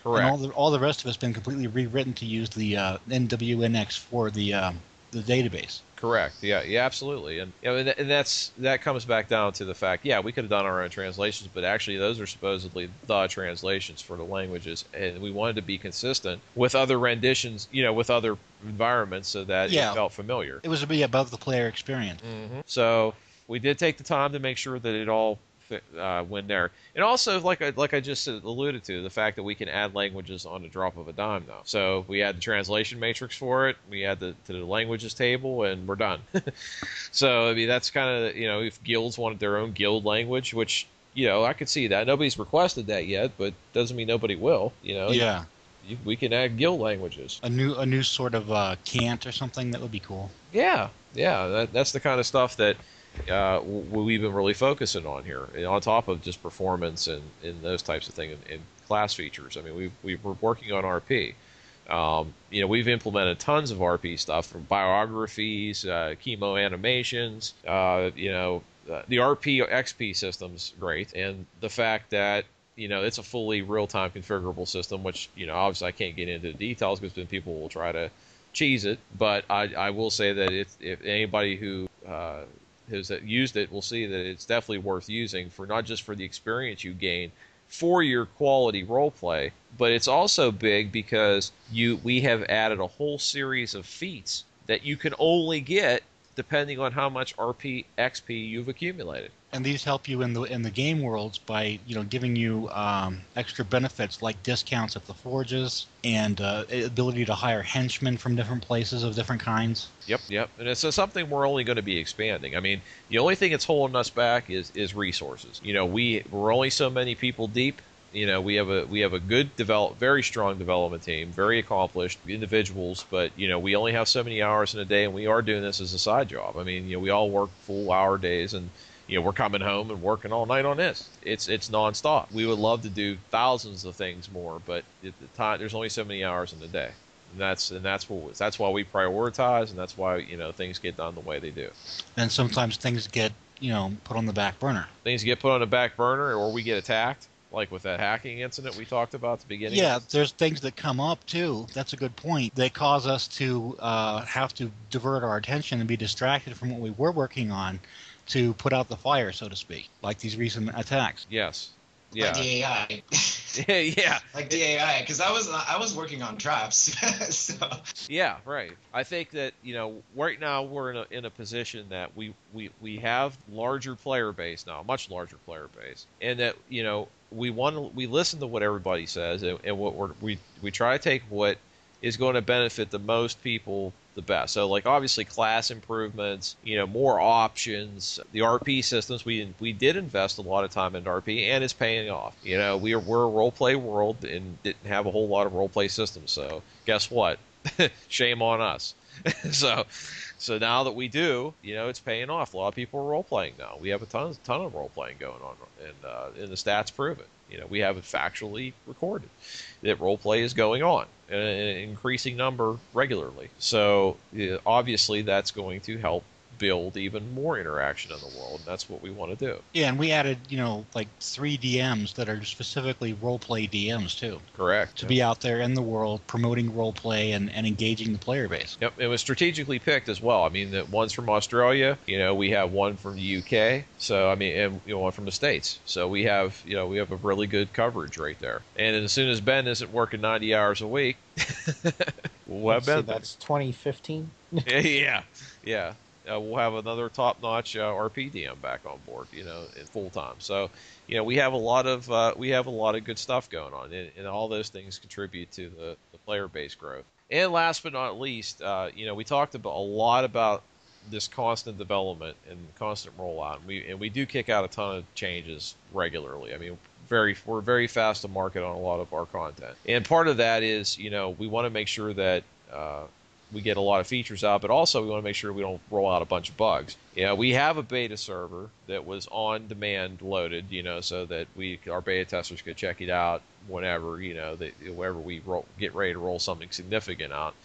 Correct. And all the rest of it's been completely rewritten to use the NWNX for the the database. Correct. Yeah, absolutely. And that comes back down to the fact, we could have done our own translations, but actually those are supposedly the translations for the languages, and we wanted to be consistent with other renditions, with other environments, so that it felt familiar. It was to be above the player experience. Mm-hmm. So we did take the time to make sure that it all went there, and also like I just alluded to, the fact that we can add languages on the drop of a dime now. So we had the translation matrix for it, we add to the languages table, and we're done. So I mean, that's kind of, if guilds wanted their own guild language, which I could see that. Nobody's requested that yet, but doesn't mean nobody will. Yeah. We can add guild languages. A new sort of cant or something, that would be cool. Yeah. That's the kind of stuff that we've been really focusing on here, on top of just performance and those types of things and class features. I mean, we're working on RP. We've implemented tons of RP stuff, from biographies, chemo animations. The RP XP system's great, and the fact that it's a fully real-time configurable system, which obviously I can't get into the details because then people will try to cheese it. But I will say that if anybody who has used it will see that it's definitely worth using, for not just for the experience you gain for your quality roleplay, but it's also big because we have added a whole series of feats that you can only get depending on how much RP XP you've accumulated. And these help you in the game worlds by giving you extra benefits like discounts at the forges and ability to hire henchmen from different places of different kinds. Yep. And it's something we're only going to be expanding. I mean, the only thing that's holding us back is resources. We're only so many people deep. We have a good very strong development team, very accomplished individuals, but we only have so many hours in a day, and we are doing this as a side job. I mean, we all work full hour days, and we're coming home and working all night on this. It's nonstop. We would love to do thousands of things more, but at the time, there's only so many hours in the day, and that's why we prioritize, and that's why things get done the way they do. And sometimes things get put on the back burner. Things get put on the back burner, or we get attacked. Like with that hacking incident we talked about at the beginning. Yeah, there's things that come up, too. That's a good point. They cause us to have to divert our attention and be distracted from what we were working on to put out the fire, so to speak, like these recent attacks. Yes. Yeah. Like the AI. Yeah. Like the AI, because I was working on traps. So. Yeah, right. I think that right now we're in a position that we have larger player base now, much larger player base, and that we listen to what everybody says, and what we try to take what is going to benefit the most people the best. So, like, obviously class improvements, more options, the RP systems. We did invest a lot of time in RP, and it's paying off. We're a roleplay world and didn't have a whole lot of roleplay systems. So guess what? Shame on us. So now that we do, it's paying off. A lot of people are role-playing now. We have a ton of role-playing going on, and the stats prove it. We have it factually recorded that role-play is going on in an increasing number regularly. So obviously that's going to help build even more interaction in the world. And that's what we want to do. Yeah, and we added, like 3 DMs that are specifically roleplay DMs, too. Correct. To be out there in the world promoting roleplay and engaging the player base. Yep, it was strategically picked as well. I mean, one's from Australia, we have one from the UK, so, I mean, and one from the States. So we have a really good coverage right there. And as soon as Ben isn't working 90 hours a week, we'll have Ben. That's 2015? Yeah. We'll have another top-notch RP DM back on board, in full time. So, we have a lot of good stuff going on, and all those things contribute to the player base growth. And last but not least, we talked a lot about this constant development and constant rollout. And we do kick out a ton of changes regularly. I mean, we're very fast to market on a lot of our content, and part of that is we want to make sure that we get a lot of features out, but also we want to make sure we don't roll out a bunch of bugs. We have a beta server that was on demand loaded, so that our beta testers could check it out whenever, wherever we get ready to roll something significant out,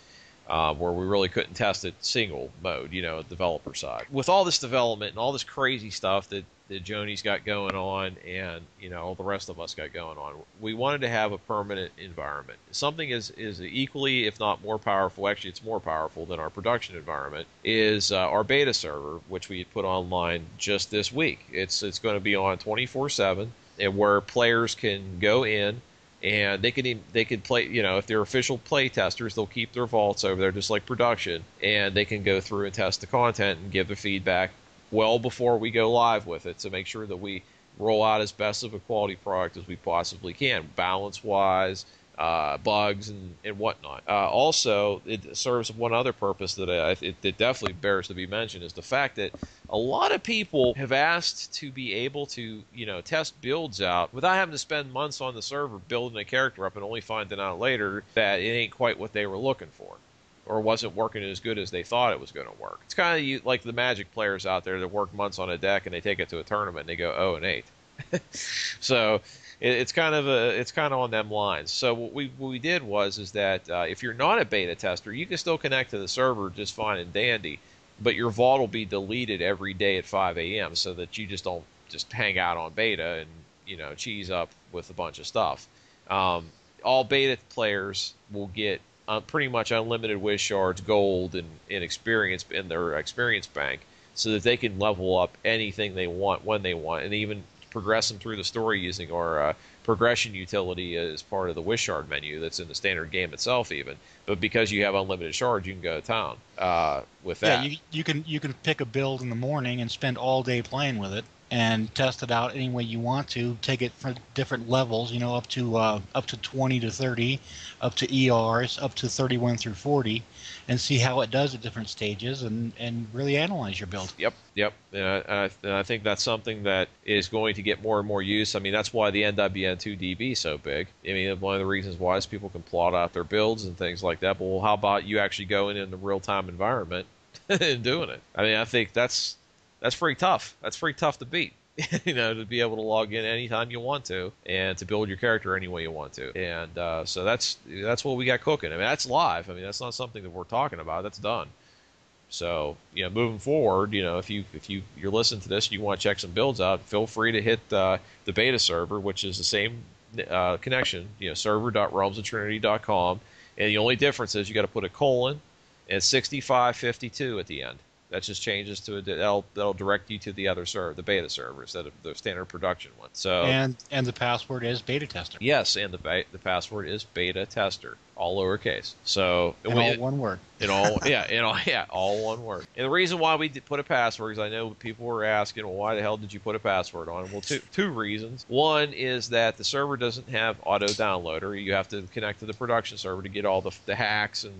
where we really couldn't test it single mode, developer side. With all this development and all this crazy stuff that Joni's got going on, and all the rest of us got going on. We wanted to have a permanent environment. Something is equally, if not more powerful. Actually, it's more powerful than our production environment. Is our beta server, which we put online just this week. It's going to be on 24/7, and where players can go in. And they could play, if they're official play testers, they'll keep their vaults over there just like production, and they can go through and test the content and give their feedback well before we go live with it to make sure that we roll out as best of a quality product as we possibly can, balance-wise, bugs, and whatnot. Also, it serves one other purpose that it definitely bears to be mentioned, is the fact that a lot of people have asked to be able to, test builds out without having to spend months on the server building a character up and only finding out later that it ain't quite what they were looking for, or wasn't working as good as they thought it was going to work. It's kind of like the Magic players out there that work months on a deck and they take it to a tournament and they go 0-8. So it's kind of on them lines. So what we did is that if you're not a beta tester, you can still connect to the server just fine and dandy, but your vault will be deleted every day at 5 a.m. so that you just don't just hang out on beta and cheese up with a bunch of stuff. All beta players will get pretty much unlimited wish shards, gold, and experience in their experience bank, so that they can level up anything they want when they want, and even progress them through the story using our progression utility as part of the wish shard menu that's in the standard game itself even. But because you have unlimited shards, you can go to town with that. Yeah, you can pick a build in the morning and spend all day playing with it and test it out any way you want to. Take it for different levels, up to 20 to 30, up to ERs, up to 31 through 40, and see how it does at different stages, and really analyze your build. Yep. And I think that's something that is going to get more and more use. I mean, that's why the NWN2 DB is so big. I mean, one of the reasons why is people can plot out their builds and things like that. But well, how about you actually going in the real-time environment and doing it? I mean, I think that's pretty tough. That's pretty tough to beat. To be able to log in anytime you want to, and to build your character any way you want to. And so that's what we got cooking. I mean, that's live. I mean, that's not something that we're talking about. That's done. So, moving forward, if you're listening to this and you want to check some builds out, feel free to hit the beta server, which is the same connection, server.realmsoftrinity.com. And the only difference is you got to put a colon and 6552 at the end. That just changes to that'll direct you to the other server, the beta server, instead of the standard production one. So and the password is beta tester. Yes, and the password is beta tester, all lowercase. So all one word. All one word. And the reason why we put a password is I know people were asking, well, why the hell did you put a password on it? Well, two reasons. One is that the server doesn't have auto downloader. You have to connect to the production server to get all the hacks and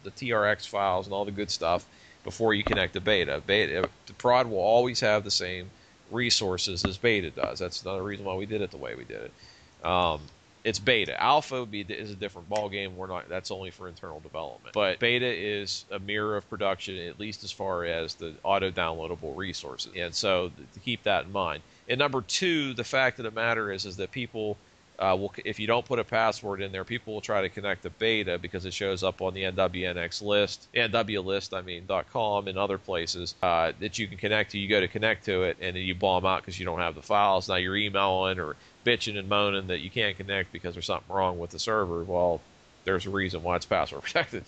the TRX files and all the good stuff before you connect to beta. The prod will always have the same resources as beta does. That's another reason why we did it the way we did it. It's beta. Alpha is a different ballgame. That's only for internal development. But beta is a mirror of production, at least as far as the auto downloadable resources. And so to keep that in mind. And number two, the fact of the matter is that people if you don't put a password in there, people will try to connect to beta because it shows up on the NWNX list, NWList.com, and other places that you can connect to. You go to connect to it, and then you bomb out because you don't have the files. Now you're emailing or bitching and moaning that you can't connect because there's something wrong with the server. Well, there's a reason why it's password protected,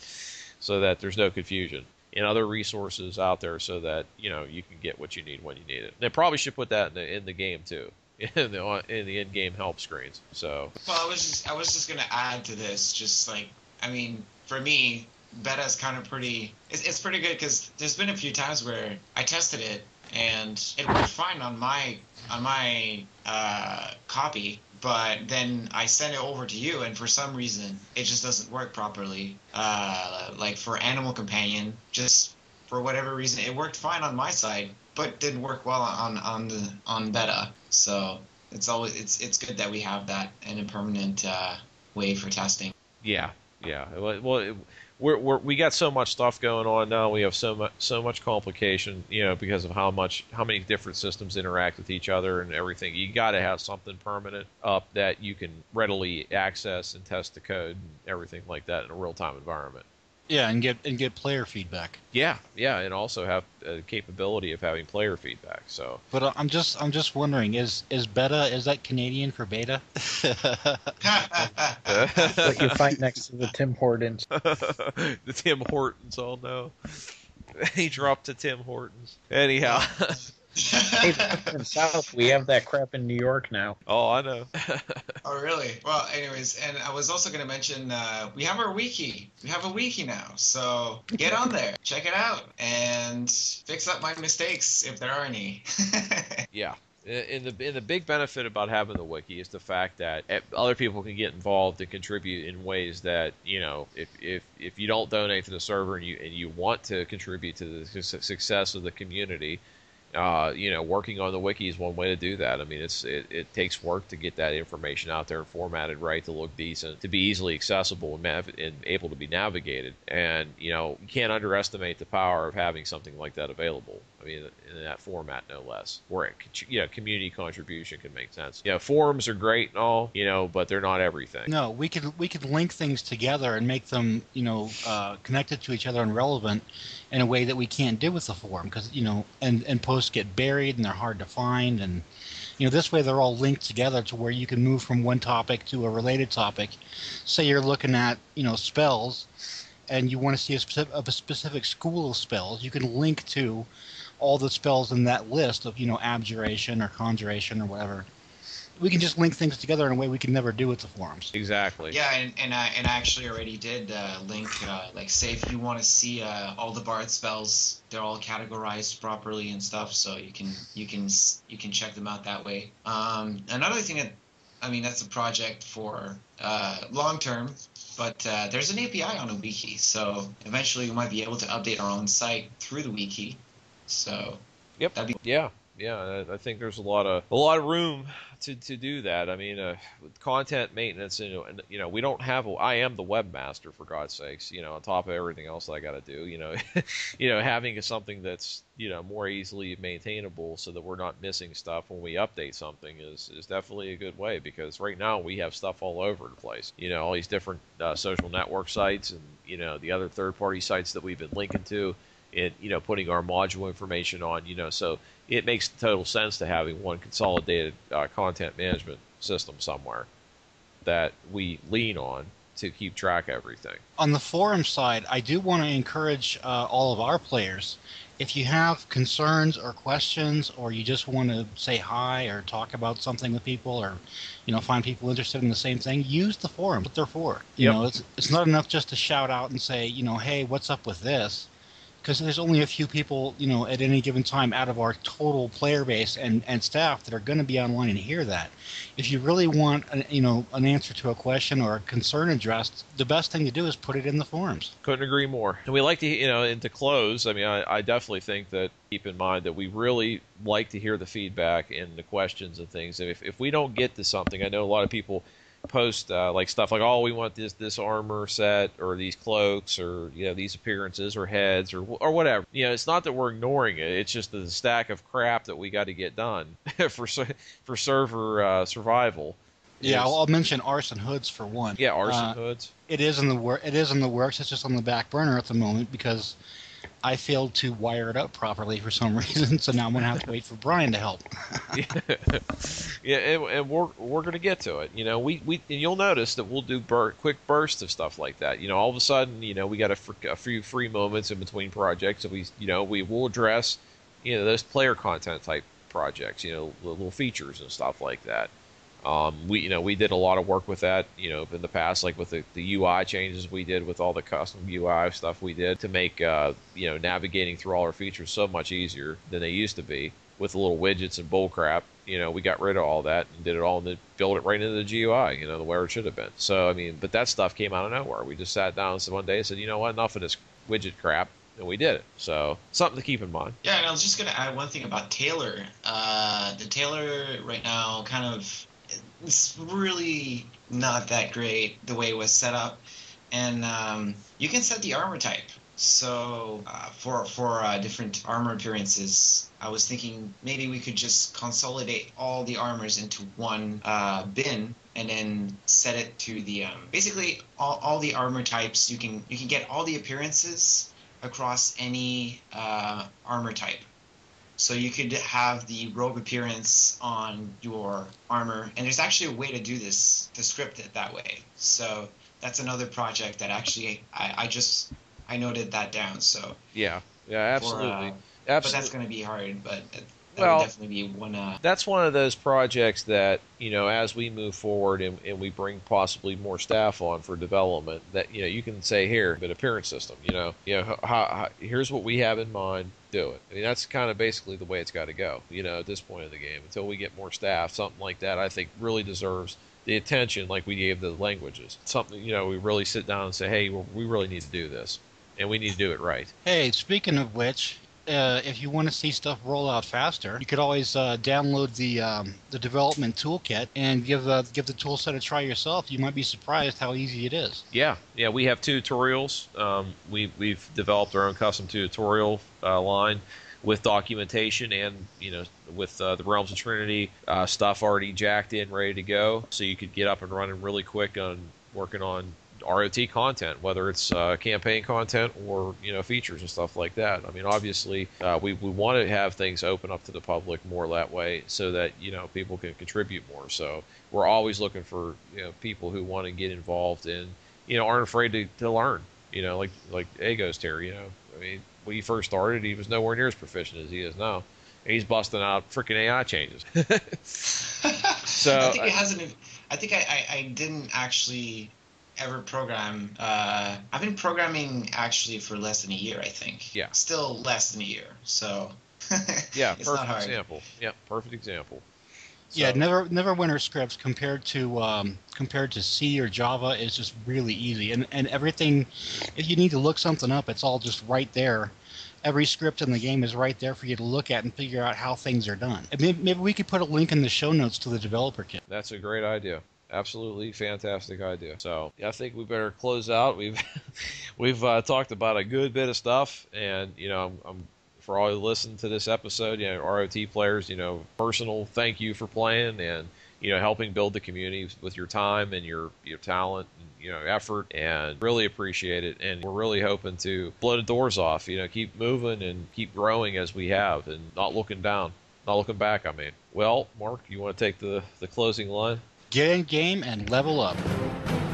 so that there's no confusion. And other resources out there so that you can get what you need when you need it. They probably should put that in the game too. In the in-game help screens. So. Well, I was just gonna add to this. Just like, I mean, for me, beta is kind of pretty. It's pretty good because there's been a few times where I tested it and it worked fine on my copy, but then I send it over to you, and for some reason it just doesn't work properly. Like for Animal Companion, just for whatever reason, it worked fine on my side, but didn't work well on beta. So it's good that we have that in a permanent way for testing. Yeah. Well, we got so much stuff going on now. We have so much complication, because of how many different systems interact with each other and everything. You got to have something permanent up that you can readily access and test the code and everything like that in a real-time environment. Yeah, and get player feedback. Yeah, and also have a capability of having player feedback. So, but I'm just wondering, is beta, is that Canadian for beta? What you find next to the Tim Hortons. The Tim Hortons, oh no. He dropped to Tim Hortons. Anyhow. Hey, in the South, we have that crap in New York now. Oh, I know. Oh, really? Well, anyways, and I was also going to mention we have our wiki. We have a wiki now, so get on there, check it out, and fix up my mistakes if there are any. Yeah. And the big benefit about having the wiki is the fact that other people can get involved and contribute in ways that, you know, if you don't donate to the server and you want to contribute to the success of the community, you know, working on the wiki is one way to do that. I mean, it takes work to get that information out there and formatted right to look decent, to be easily accessible and able to be navigated. And, you know, you can't underestimate the power of having something like that available. I mean, in that format, no less, where community contribution can make sense. You know, forums are great and all, you know, but they're not everything. No, we could link things together and make them, you know, connected to each other and relevant in a way that we can't do with the forum, because, you know, and posts get buried and they're hard to find, and, you know, this way they're all linked together to where you can move from one topic to a related topic. Say you're looking at, you know, spells, and you want to see a specific school of spells, you can link to all the spells in that list of, you know, abjuration or conjuration or whatever. We can just link things together in a way we can never do with the forums. Exactly. Yeah, and I actually already did link, like, say if you want to see all the bard spells, they're all categorized properly and stuff, so you can check them out that way. Another thing that, I mean, that's a project for long term, but there's an API on a wiki, so eventually we might be able to update our own site through the wiki. So yep. Yeah, I think there's a lot of room to do that. I mean, with content maintenance, you know, we don't have. I am the webmaster, for God's sakes. You know, on top of everything else that I got to do. You know, you know, having something that's, you know, more easily maintainable, so that we're not missing stuff when we update something is definitely a good way, because right now we have stuff all over the place. You know, all these different social network sites, and, you know, the other third-party sites that we've been linking to. And, you know, putting our module information on, you know, so it makes total sense to having one consolidated content management system somewhere that we lean on to keep track of everything. On the forum side, I do want to encourage all of our players, if you have concerns or questions, or you just want to say hi or talk about something with people, or, you know, find people interested in the same thing, use the forum. What they're for. You know, it's not enough just to shout out and say, you know, hey, what's up with this? Because there's only a few people, you know, at any given time out of our total player base and staff that are going to be online and hear that. If you really want, an answer to a question or a concern addressed, the best thing to do is put it in the forums. Couldn't agree more. And we like to, you know, and to close, I mean, I definitely think that, keep in mind that we really like to hear the feedback and the questions and things. If we don't get to something, I know a lot of people post like stuff like, oh, we want this armor set, or these cloaks, or, you know, these appearances or heads, or whatever. You know, it's not that we're ignoring it. It's just the stack of crap that we got to get done for server survival. Yeah, I'll mention arson hoods for one. Yeah, arson hoods. It is in the works. It's just on the back burner at the moment because I failed to wire it up properly for some reason, so now I'm going to have to wait for Brian to help. Yeah, and we're going to get to it. You know, we and you'll notice that we'll do quick bursts of stuff like that. You know, all of a sudden, you know, we got a few free moments in between projects, and we will address, you know, those player content type projects. You know, little features and stuff like that. We did a lot of work with that, you know, in the past, like with the UI changes we did with all the custom UI stuff we did to make, you know, navigating through all our features so much easier than they used to be with the little widgets and bullcrap. You know, we got rid of all that and did it all and then built it right into the GUI, you know, where it should have been. So, I mean, but that stuff came out of nowhere. We just sat down one day and said, you know what, enough of this widget crap. And we did it. So, something to keep in mind. Yeah, and I was just going to add one thing about Taylor. The Taylor right now kind of, it's really not that great the way it was set up. And you can set the armor type. So for different armor appearances, I was thinking maybe we could just consolidate all the armors into one bin, and then set it to the basically all the armor types. You can get all the appearances across any armor type. So you could have the robe appearance on your armor, and there's actually a way to do this, to script it that way. So that's another project that actually I noted that down. So yeah, absolutely. But that's going to be hard. But that well, would definitely be one. That's one of those projects that, you know, as we move forward and we bring possibly more staff on for development, that, you know, you can say, here, but appearance system, here's what we have in mind. Do it. I mean, that's kind of basically the way it's got to go, you know, at this point of the game. Until we get more staff, something like that, I think really deserves the attention like we gave the languages. Something, you know, we really sit down and say, hey, we really need to do this, and we need to do it right. Hey, speaking of which, if you want to see stuff roll out faster, you could always download the development toolkit and give the tool set a try yourself. You might be surprised how easy it is. Yeah, we have tutorials. We've developed our own custom tutorial line with documentation and, you know, with the Realms of Trinity stuff already jacked in, ready to go, so you could get up and running really quick on working on ROT content, whether it's campaign content or, you know, features and stuff like that. I mean, obviously, we want to have things open up to the public more that way, so that, you know, people can contribute more. So we're always looking for, you know, people who want to get involved and, you know, aren't afraid to learn. You know, like Aghost here. You know, I mean, when he first started, he was nowhere near as proficient as he is now, and he's busting out freaking AI changes. So I think it hasn't. I think I didn't actually ever program. I've been programming actually for less than a year, I think. Yeah. Still less than a year. So yeah, it's not perfect hard. example. Yeah, perfect example. So, Yeah, Neverwinter scripts compared to C or Java is just really easy, and everything. If you need to look something up, it's all just right there. Every script in the game is right there for you to look at and figure out how things are done. And maybe we could put a link in the show notes to the developer kit. That's a great idea. Absolutely fantastic idea. So yeah, I think we better close out. We've talked about a good bit of stuff, and, you know, I'm for all who listen to this episode, you know, ROT players, you know, personal thank you for playing and, you know, helping build the community with your time and your talent and, you know, effort, and really appreciate it. And we're really hoping to blow the doors off, you know, keep moving and keep growing as we have, and not looking down, not looking back. I mean, well, Mark, you want to take the closing line? Get in game and level up.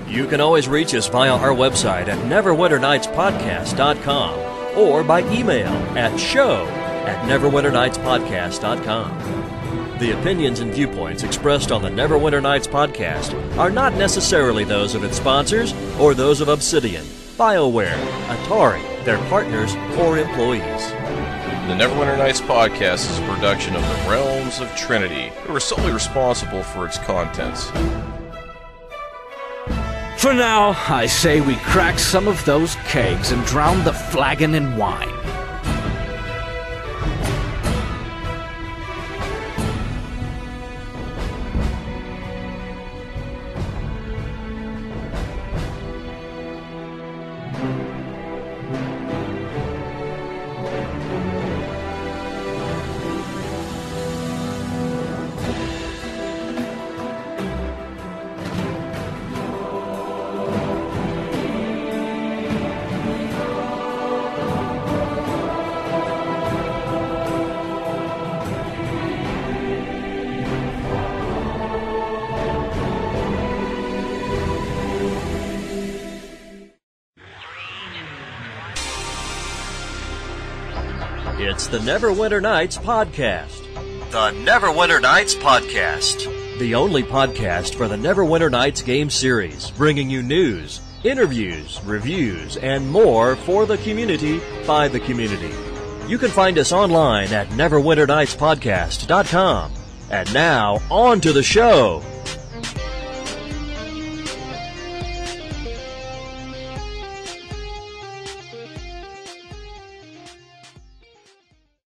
You can always reach us via our website at neverwinternightspodcast.com or by email at show@neverwinternightspodcast.com. The opinions and viewpoints expressed on the Neverwinter Nights podcast are not necessarily those of its sponsors or those of Obsidian, BioWare, Atari, their partners, or employees. The Neverwinter Nights podcast is a production of the Realms of Trinity, who are solely responsible for its contents. For now, I say we crack some of those kegs and drown the flagon in wine. It's the Neverwinter Nights podcast. The Neverwinter Nights podcast. The only podcast for the Neverwinter Nights game series, bringing you news, interviews, reviews, and more for the community by the community. You can find us online at neverwinternightspodcast.com. And now, on to the show.